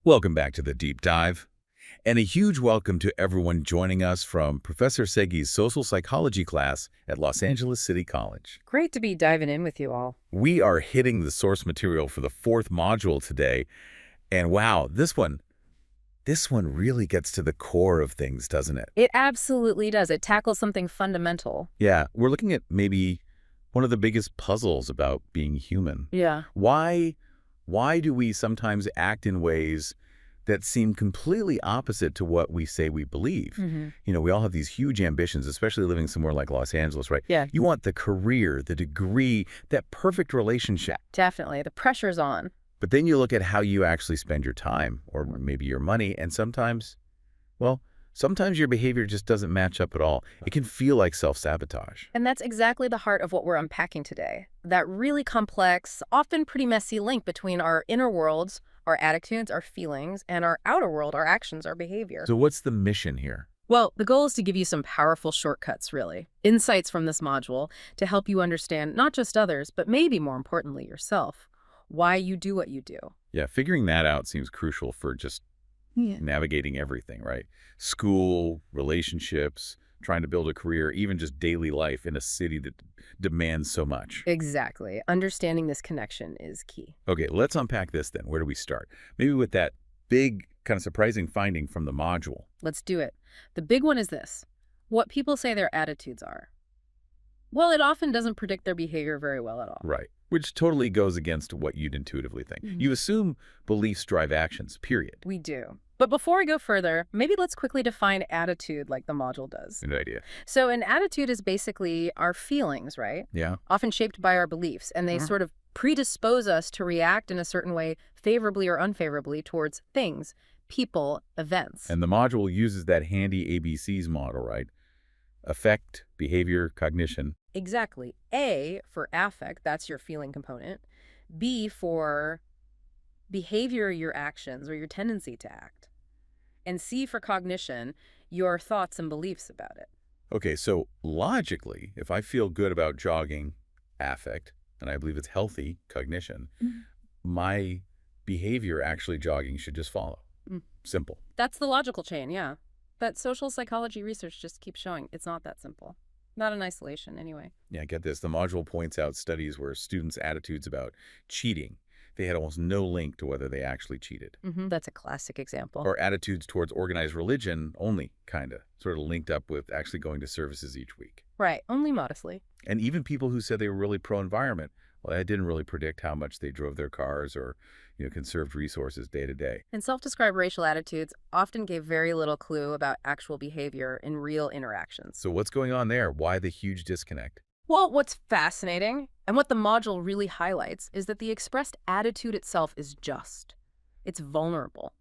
Welcome back to the Deep Dive, and a huge welcome to everyone joining us from Professor Segi's social psychology class at Los Angeles City College. Great to be diving in with you all. We are hitting the source material for the fourth module today, and wow, this one really gets to the core of things, doesn't it? It absolutely does. It tackles something fundamental. Yeah, we're looking at maybe one of the biggest puzzles about being human. Yeah. Why do we sometimes act in ways that seem completely opposite to what we say we believe? We all have these huge ambitions, especially living somewhere like Los Angeles, right? Yeah. You want the career, the degree, that perfect relationship. Definitely. The pressure's on. But then you look at how you actually spend your time or maybe your money, and sometimes your behavior just doesn't match up at all. It can feel like self-sabotage. And that's exactly the heart of what we're unpacking today. That really complex, often pretty messy link between our inner worlds, our attitudes, our feelings, and our outer world, our actions, our behavior. So what's the mission here? Well, the goal is to give you some powerful shortcuts, really. Insights from this module to help you understand not just others, but maybe more importantly yourself. Why you do what you do. Yeah, figuring that out seems crucial for just navigating everything, right? School, relationships, trying to build a career, even just daily life in a city that demands so much. Exactly. Understanding this connection is key. Okay, let's unpack this then. Where do we start? Maybe with that big, kind of surprising finding from the module. Let's do it. The big one is this. What people say their attitudes are. Well, it often doesn't predict their behavior very well at all. Right. Which totally goes against what you'd intuitively think. You assume beliefs drive actions, period. We do. But before we go further, maybe let's quickly define attitude like the module does. Good idea. So an attitude is basically our feelings, right? Yeah. Often shaped by our beliefs, and they sort of predispose us to react in a certain way, favorably or unfavorably, towards things, people, events. And the module uses that handy ABCs model, right? Affect, behavior, cognition. Exactly. A for affect, that's your feeling component. B for behavior, your actions, or your tendency to act. And C for cognition, your thoughts and beliefs about it. Okay, so logically, if I feel good about jogging, affect, and I believe it's healthy, cognition, my behavior actually jogging should just follow. Simple. That's the logical chain, yeah. But social psychology research just keeps showing it's not that simple. Not in isolation, anyway. Yeah, get this. The module points out studies where students' attitudes about cheating, they had almost no link to whether they actually cheated. That's a classic example. Or attitudes towards organized religion only, kind of, sort of linked up with actually going to services each week. Right, only modestly. And even people who said they were really pro-environment, well, that didn't really predict how much they drove their cars or, conserved resources day to day. And self-described racial attitudes often gave very little clue about actual behavior in real interactions. So what's going on there? Why the huge disconnect? Well, what's fascinating, and what the module really highlights, is that the expressed attitude itself is just. It's vulnerable.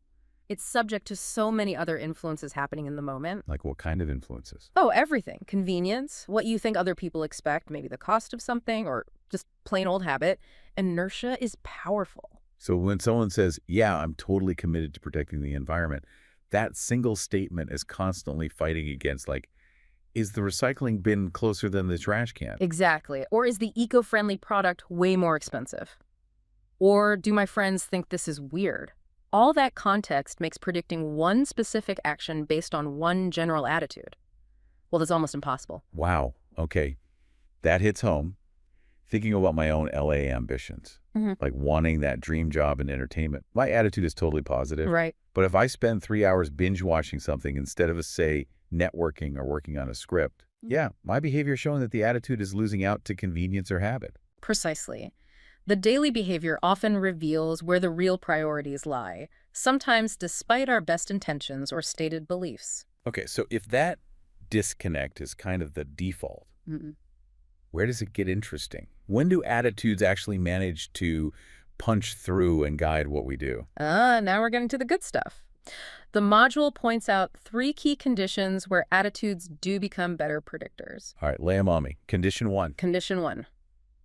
It's subject to so many other influences happening in the moment. Like what kind of influences? Oh, everything. Convenience, what you think other people expect, maybe the cost of something, or just plain old habit. Inertia is powerful. So when someone says, yeah, I'm totally committed to protecting the environment, that single statement is constantly fighting against, like, is the recycling bin closer than the trash can? Exactly. Or is the eco-friendly product way more expensive? Or do my friends think this is weird? All that context makes predicting one specific action based on one general attitude. Well, that's almost impossible. Wow. Okay. That hits home. Thinking about my own LA ambitions, like wanting that dream job in entertainment, my attitude is totally positive. Right. But if I spend 3 hours binge watching something instead of, say, networking or working on a script, yeah, my behavior is showing that the attitude is losing out to convenience or habit. Precisely. The daily behavior often reveals where the real priorities lie, sometimes despite our best intentions or stated beliefs. Okay, so if that disconnect is kind of the default, where does it get interesting? When do attitudes actually manage to punch through and guide what we do? Now we're getting to the good stuff. The module points out 3 key conditions where attitudes do become better predictors. All right, lay them on me. Condition 1. Condition 1.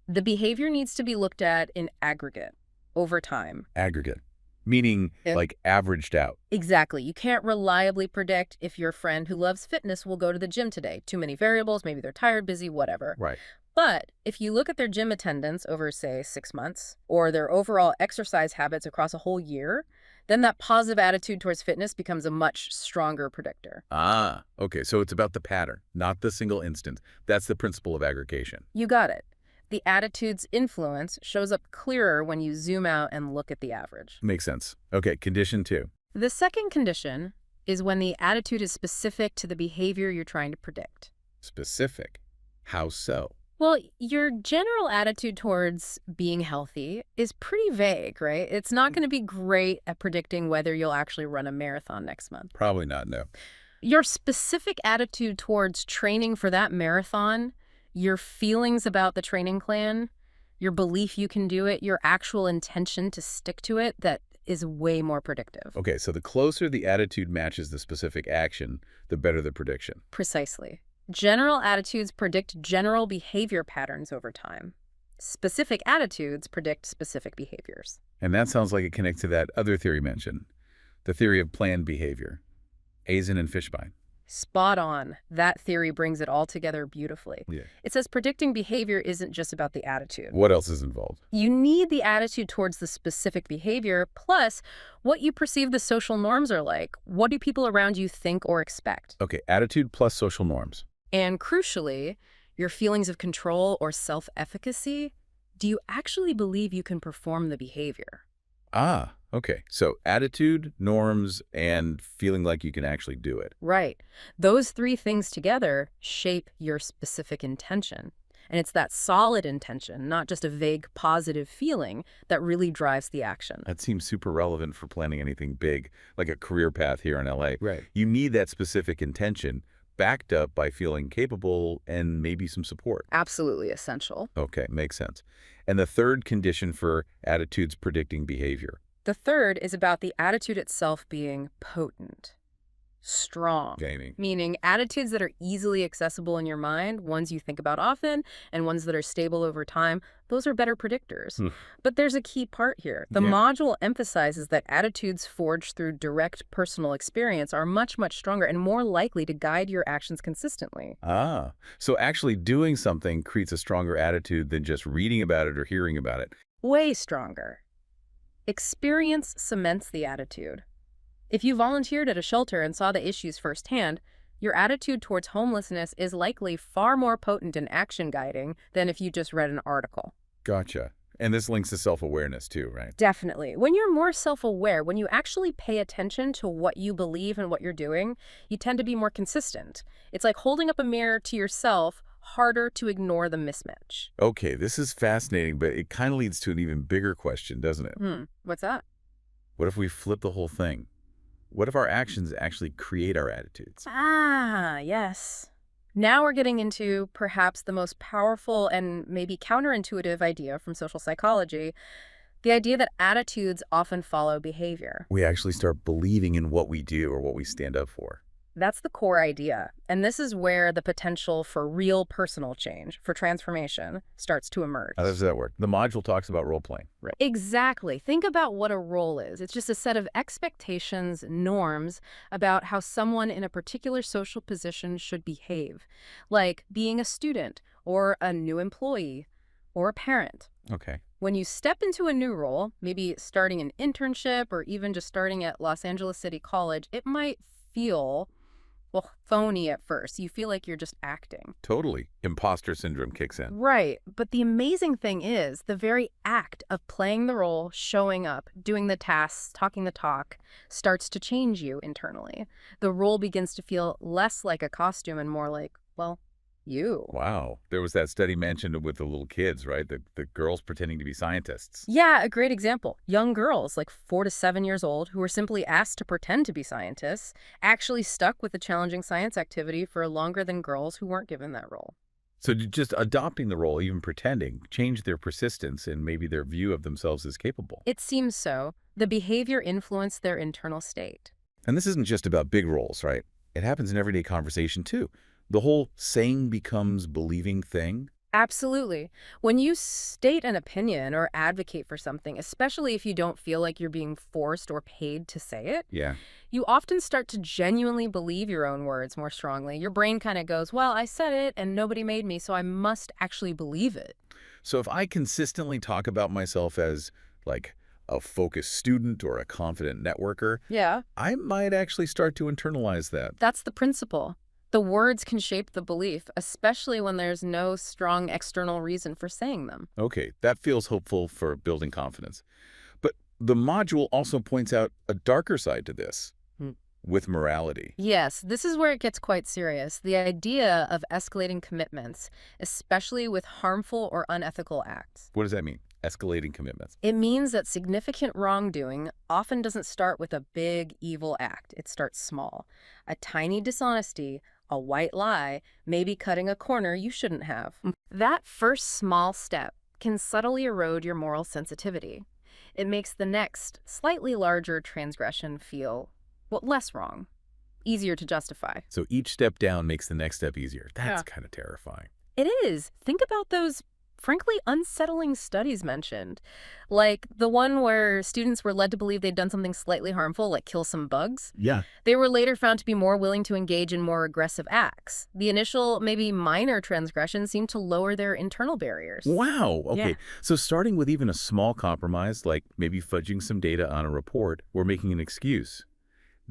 The behavior needs to be looked at in aggregate, over time. Aggregate. Meaning, like, averaged out. Exactly. You can't reliably predict if your friend who loves fitness will go to the gym today. Too many variables, maybe they're tired, busy, whatever. Right. But if you look at their gym attendance over, say, 6 months, or their overall exercise habits across a whole year, then that positive attitude towards fitness becomes a much stronger predictor. Ah, okay. So it's about the pattern, not the single instance. That's the principle of aggregation. You got it. The attitude's influence shows up clearer when you zoom out and look at the average. Makes sense. Okay, condition 2. The second condition is when the attitude is specific to the behavior you're trying to predict. Specific. How so? Well, your general attitude towards being healthy is pretty vague, right? It's not going to be great at predicting whether you'll actually run a marathon next month. Probably not, no. Your specific attitude towards training for that marathon, your feelings about the training plan, your belief you can do it, your actual intention to stick to it, that is way more predictive. Okay, so the closer the attitude matches the specific action, the better the prediction. Precisely. General attitudes predict general behavior patterns over time. Specific attitudes predict specific behaviors. And that sounds like it connects to that other theory mentioned, the theory of planned behavior. Eisen and Fishbein. Spot on. That theory brings it all together beautifully. Yeah. It says predicting behavior isn't just about the attitude. What else is involved? You need the attitude towards the specific behavior, plus what you perceive the social norms are like. What do people around you think or expect? Okay, attitude plus social norms. And crucially, your feelings of control or self-efficacy. Do you actually believe you can perform the behavior? Ah, okay. So attitude, norms, and feeling like you can actually do it. Right. Those three things together shape your specific intention. And it's that solid intention, not just a vague positive feeling, that really drives the action. That seems super relevant for planning anything big, like a career path here in LA. Right. You need that specific intention backed up by feeling capable and maybe some support. Absolutely essential. Okay, makes sense. And the third condition for attitudes predicting behavior. The third is about the attitude itself being potent, strong. Gaming. Meaning attitudes that are easily accessible in your mind, ones you think about often, and ones that are stable over time, those are better predictors. But there's a key part here. The Yeah. module emphasizes that attitudes forged through direct personal experience are much, much stronger and more likely to guide your actions consistently. Ah, so actually doing something creates a stronger attitude than just reading about it or hearing about it. Way stronger. Experience cements the attitude. If you volunteered at a shelter and saw the issues firsthand, your attitude towards homelessness is likely far more potent and action guiding than if you just read an article. Gotcha. And this links to self-awareness too, right? Definitely. When you're more self-aware, when you actually pay attention to what you believe and what you're doing, you tend to be more consistent. It's like holding up a mirror to yourself, harder to ignore the mismatch. Okay, this is fascinating, but it kind of leads to an even bigger question, doesn't it? What's that? What if we flip the whole thing? What if our actions actually create our attitudes? Ah, yes. Now we're getting into perhaps the most powerful and maybe counterintuitive idea from social psychology, the idea that attitudes often follow behavior. We actually start believing in what we do or what we stand up for. That's the core idea. And this is where the potential for real personal change, for transformation, starts to emerge. How does that work? The module talks about role-playing. Right. Exactly. Think about what a role is. It's just a set of expectations, norms about how someone in a particular social position should behave, like being a student or a new employee or a parent. Okay. When you step into a new role, maybe starting an internship or even just starting at Los Angeles City College, it might feel, well, phony at first. You feel like you're just acting. Totally. Imposter syndrome kicks in. Right. But the amazing thing is the very act of playing the role, showing up, doing the tasks, talking the talk, starts to change you internally. The role begins to feel less like a costume and more like, well, you. Wow. There was that study mentioned with the little kids, right? The girls pretending to be scientists. Yeah, a great example. Young girls, like 4 to 7 years old, who were simply asked to pretend to be scientists, actually stuck with the challenging science activity for longer than girls who weren't given that role. So just adopting the role, even pretending, changed their persistence and maybe their view of themselves as capable. It seems so. The behavior influenced their internal state. And this isn't just about big roles, right? It happens in everyday conversation too. The whole saying becomes believing thing. Absolutely. When you state an opinion or advocate for something, especially if you don't feel like you're being forced or paid to say it, Yeah. you often start to genuinely believe your own words more strongly. Your brain kind of goes, well, I said it and nobody made me, so I must actually believe it. So if I consistently talk about myself as like a focused student or a confident networker, Yeah. I might actually start to internalize that. That's the principle. The words can shape the belief, especially when there's no strong external reason for saying them. Okay, that feels hopeful for building confidence. But the module also points out a darker side to this, Hmm. with morality. Yes, this is where it gets quite serious. The idea of escalating commitments, especially with harmful or unethical acts. What does that mean? Escalating commitments. It means that significant wrongdoing often doesn't start with a big, evil act. It starts small. A tiny dishonesty, a white lie, maybe cutting a corner you shouldn't have. That first small step can subtly erode your moral sensitivity. It makes the next, slightly larger transgression feel, well, less wrong, easier to justify. So each step down makes the next step easier. That's Yeah. kind of terrifying. It is. Think about those, frankly, unsettling studies mentioned. Like the one where students were led to believe they'd done something slightly harmful, like kill some bugs. Yeah. They were later found to be more willing to engage in more aggressive acts. The initial, maybe minor transgression seemed to lower their internal barriers. Wow. Okay. Yeah. So starting with even a small compromise, like maybe fudging some data on a report or making an excuse,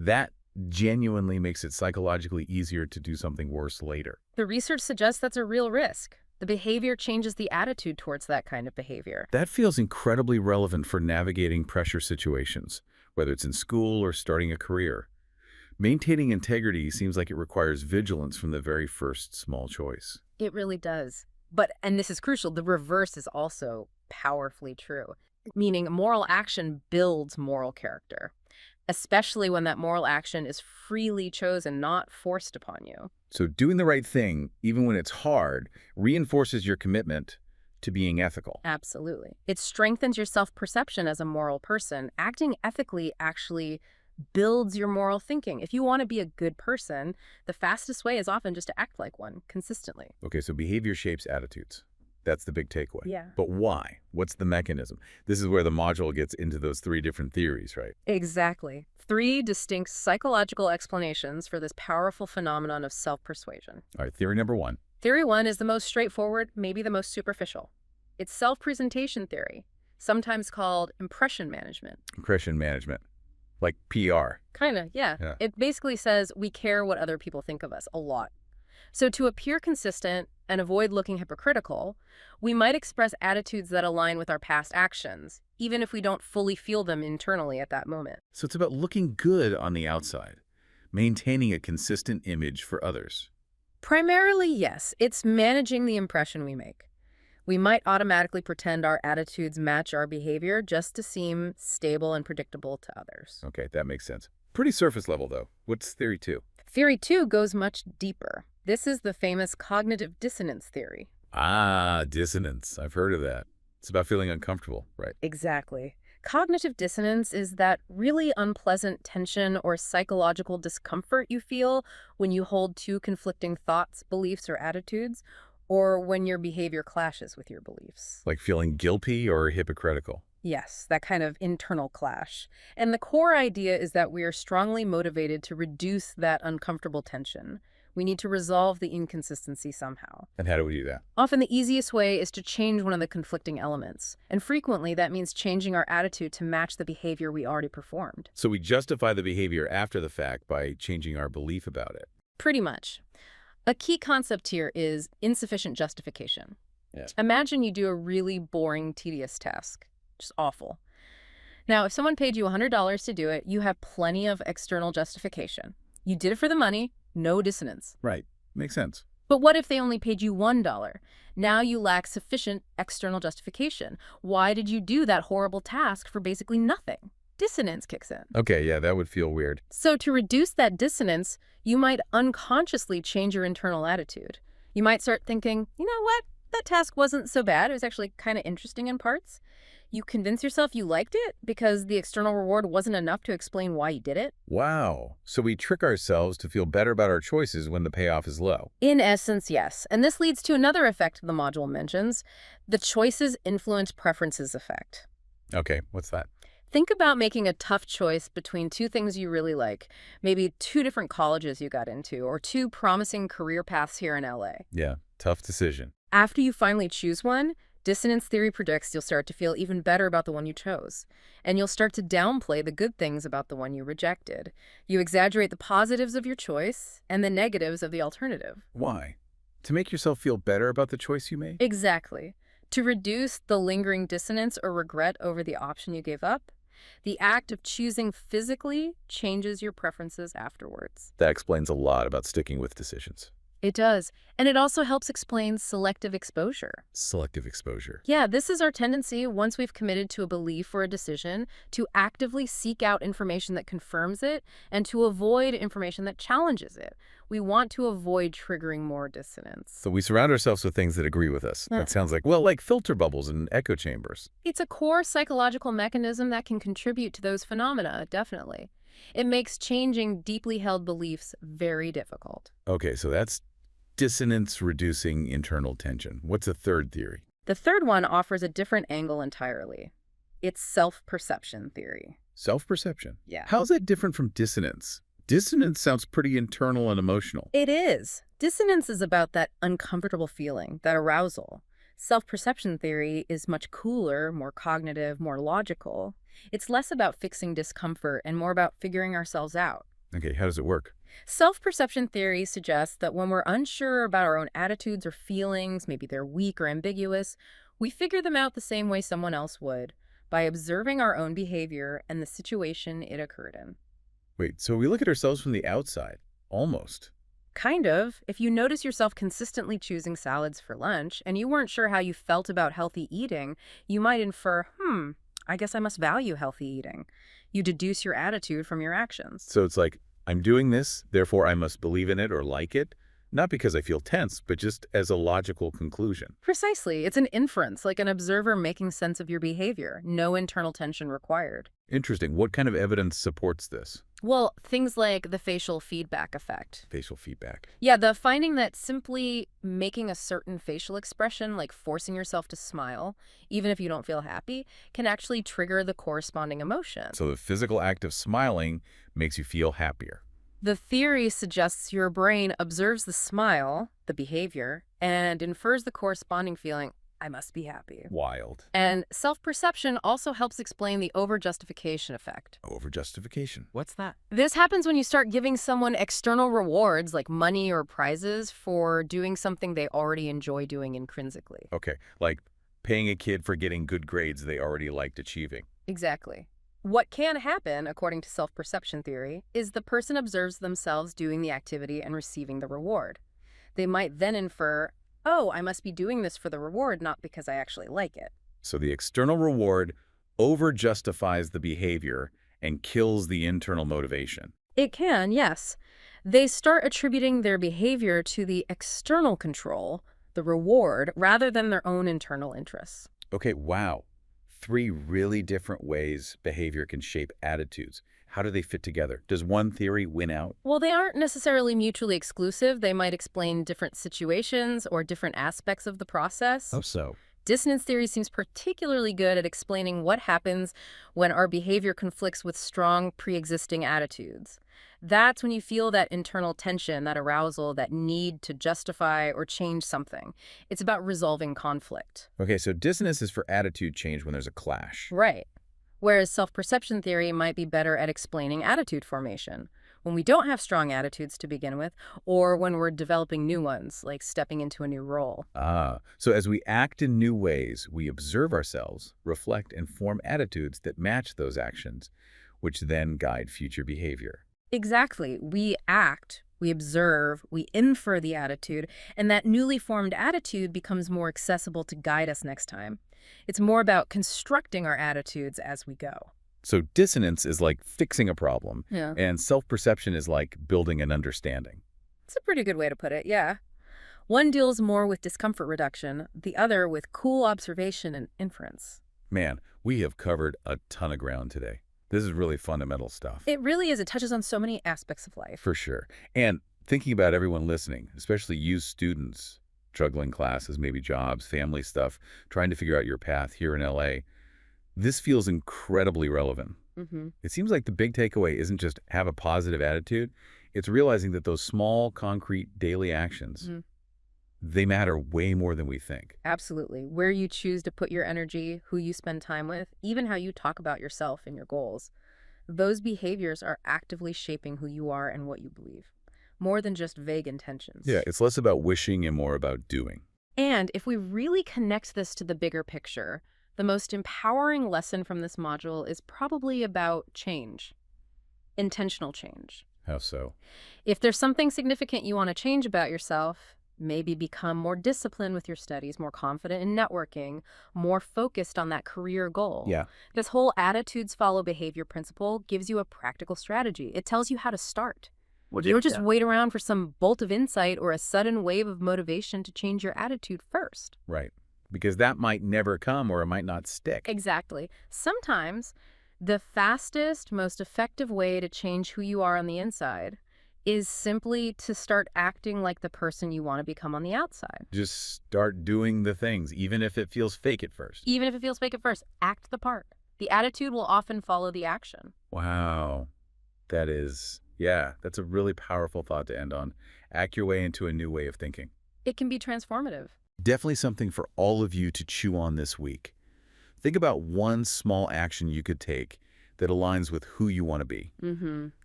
that genuinely makes it psychologically easier to do something worse later. The research suggests that's a real risk. The behavior changes the attitude towards that kind of behavior. That feels incredibly relevant for navigating pressure situations, whether it's in school or starting a career. Maintaining integrity seems like it requires vigilance from the very first small choice. It really does. But, and this is crucial, the reverse is also powerfully true, meaning moral action builds moral character, especially when that moral action is freely chosen, not forced upon you. So doing the right thing, even when it's hard, reinforces your commitment to being ethical. Absolutely. It strengthens your self-perception as a moral person. Acting ethically actually builds your moral thinking. If you want to be a good person, the fastest way is often just to act like one consistently. Okay, so behavior shapes attitudes. That's the big takeaway. Yeah. But why? What's the mechanism? This is where the module gets into those three different theories, right? Exactly. 3 distinct psychological explanations for this powerful phenomenon of self-persuasion. All right, theory number 1. Theory 1 is the most straightforward, maybe the most superficial. It's self-presentation theory, sometimes called impression management. Impression management, like PR. Kinda, yeah. Yeah. It basically says we care what other people think of us a lot. So to appear consistent and avoid looking hypocritical, we might express attitudes that align with our past actions, even if we don't fully feel them internally at that moment. So it's about looking good on the outside, maintaining a consistent image for others. Primarily, yes. It's managing the impression we make. We might automatically pretend our attitudes match our behavior just to seem stable and predictable to others. Okay, that makes sense. Pretty surface level, though. What's theory 2? Theory 2 goes much deeper. This is the famous cognitive dissonance theory. Ah, dissonance. I've heard of that. It's about feeling uncomfortable, right? Exactly. Cognitive dissonance is that really unpleasant tension or psychological discomfort you feel when you hold two conflicting thoughts, beliefs, or attitudes, or when your behavior clashes with your beliefs. Like feeling guilty or hypocritical. Yes, that kind of internal clash. And the core idea is that we are strongly motivated to reduce that uncomfortable tension. We need to resolve the inconsistency somehow. And how do we do that? Often the easiest way is to change one of the conflicting elements. And frequently that means changing our attitude to match the behavior we already performed. So we justify the behavior after the fact by changing our belief about it. Pretty much. A key concept here is insufficient justification. Yeah. Imagine you do a really boring, tedious task. Just awful. Now, if someone paid you $100 to do it, you have plenty of external justification. You did it for the money, no dissonance. Right. Makes sense. But what if they only paid you $1? Now you lack sufficient external justification. Why did you do that horrible task for basically nothing? Dissonance kicks in. Okay, yeah, that would feel weird. So to reduce that dissonance, you might unconsciously change your internal attitude. You might start thinking, you know what? That task wasn't so bad. It was actually kind of interesting in parts. You convince yourself you liked it because the external reward wasn't enough to explain why you did it. Wow. So we trick ourselves to feel better about our choices when the payoff is low. In essence, yes. And this leads to another effect the module mentions, the choices influence preferences effect. Okay, what's that? Think about making a tough choice between two things you really like, maybe 2 different colleges you got into, or 2 promising career paths here in LA. Yeah, tough decision. After you finally choose one, Dissonance theory predicts you'll start to feel even better about the one you chose, and you'll start to downplay the good things about the one you rejected. You exaggerate the positives of your choice and the negatives of the alternative. Why? To make yourself feel better about the choice you made? Exactly. To reduce the lingering dissonance or regret over the option you gave up, the act of choosing physically changes your preferences afterwards. That explains a lot about sticking with decisions. It does. And it also helps explain selective exposure. Selective exposure. Yeah, this is our tendency, once we've committed to a belief or a decision, to actively seek out information that confirms it and to avoid information that challenges it. We want to avoid triggering more dissonance. So we surround ourselves with things that agree with us. That sounds like, well, like filter bubbles and echo chambers. It's a core psychological mechanism that can contribute to those phenomena, definitely. It makes changing deeply held beliefs very difficult. Okay, so that's dissonance-reducing internal tension. What's a third theory? The third one offers a different angle entirely. It's self-perception theory. Self-perception? Yeah. How's that different from dissonance? Dissonance sounds pretty internal and emotional. It is. Dissonance is about that uncomfortable feeling, that arousal. Self-perception theory is much cooler, more cognitive, more logical. It's less about fixing discomfort and more about figuring ourselves out. Okay, how does it work? Self-perception theory suggests that when we're unsure about our own attitudes or feelings, maybe they're weak or ambiguous, we figure them out the same way someone else would, by observing our own behavior and the situation it occurred in. Wait, so we look at ourselves from the outside? Almost. Kind of. If you notice yourself consistently choosing salads for lunch and you weren't sure how you felt about healthy eating, you might infer, I guess I must value healthy eating. You deduce your attitude from your actions. So it's like, I'm doing this, therefore I must believe in it or like it, not because I feel tense, but just as a logical conclusion. Precisely. It's an inference, like an observer making sense of your behavior. No internal tension required. Interesting. What kind of evidence supports this? Well, things like the facial feedback effect. Facial feedback. Yeah, the finding that simply making a certain facial expression, like forcing yourself to smile, even if you don't feel happy, can actually trigger the corresponding emotion. So the physical act of smiling makes you feel happier. The theory suggests your brain observes the smile, the behavior, and infers the corresponding feeling, I must be happy. Wild. And self-perception also helps explain the over-justification effect. Over-justification. What's that? This happens when you start giving someone external rewards like money or prizes for doing something they already enjoy doing intrinsically. Okay, like paying a kid for getting good grades they already liked achieving. Exactly. What can happen, according to self-perception theory, is the person observes themselves doing the activity and receiving the reward. They might then infer, oh, I must be doing this for the reward, not because I actually like it. So the external reward over-justifies the behavior and kills the internal motivation. It can, yes. They start attributing their behavior to the external control, the reward, rather than their own internal interests. Okay, wow. 3 really different ways behavior can shape attitudes. How do they fit together? Does one theory win out? Well, they aren't necessarily mutually exclusive. They might explain different situations or different aspects of the process. Oh, so. Dissonance theory seems particularly good at explaining what happens when our behavior conflicts with strong pre-existing attitudes. That's when you feel that internal tension, that arousal, that need to justify or change something. It's about resolving conflict. Okay, so dissonance is for attitude change when there's a clash. Right. Whereas self-perception theory might be better at explaining attitude formation, when we don't have strong attitudes to begin with, or when we're developing new ones, like stepping into a new role. So as we act in new ways, we observe ourselves, reflect, and form attitudes that match those actions, which then guide future behavior. Exactly. We act, we observe, we infer the attitude, and that newly formed attitude becomes more accessible to guide us next time. It's more about constructing our attitudes as we go. So dissonance is like fixing a problem, Yeah. and self-perception is like building an understanding. It's a pretty good way to put it, yeah. One deals more with discomfort reduction, the other with cool observation and inference. Man, we have covered a ton of ground today. This is really fundamental stuff. It really is. It touches on so many aspects of life. For sure. And thinking about everyone listening, especially you students, juggling classes, maybe jobs, family stuff, trying to figure out your path here in LA, this feels incredibly relevant. It seems like the big takeaway isn't just have a positive attitude. It's realizing that those small, concrete, daily actions They matter way more than we think. Absolutely. Where you choose to put your energy, who you spend time with, even how you talk about yourself and your goals. Those behaviors are actively shaping who you are and what you believe, more than just vague intentions. Yeah, it's less about wishing and more about doing. And if we really connect this to the bigger picture, the most empowering lesson from this module is probably about change, intentional change. How so? If there's something significant you want to change about yourself, maybe become more disciplined with your studies, more confident in networking, more focused on that career goal. Yeah. This whole attitudes follow behavior principle gives you a practical strategy. It tells you how to start. Well, You don't just wait around for some bolt of insight or a sudden wave of motivation to change your attitude first. right. Because that might never come or it might not stick. Exactly. Sometimes the fastest, most effective way to change who you are on the inside is simply to start acting like the person you want to become on the outside. Just start doing the things, even if it feels fake at first. Even if it feels fake at first, act the part. The attitude will often follow the action. Wow. That's a really powerful thought to end on. Act your way into a new way of thinking. It can be transformative. Definitely something for all of you to chew on this week. Think about one small action you could take that aligns with who you want to be.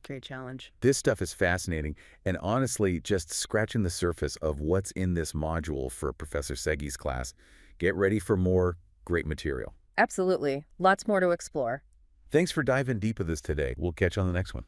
Great challenge. This stuff is fascinating and honestly just scratching the surface of what's in this module for Professor Segi's class. Get ready for more great material. Absolutely. Lots more to explore. Thanks for diving deep with us today. We'll catch you on the next one.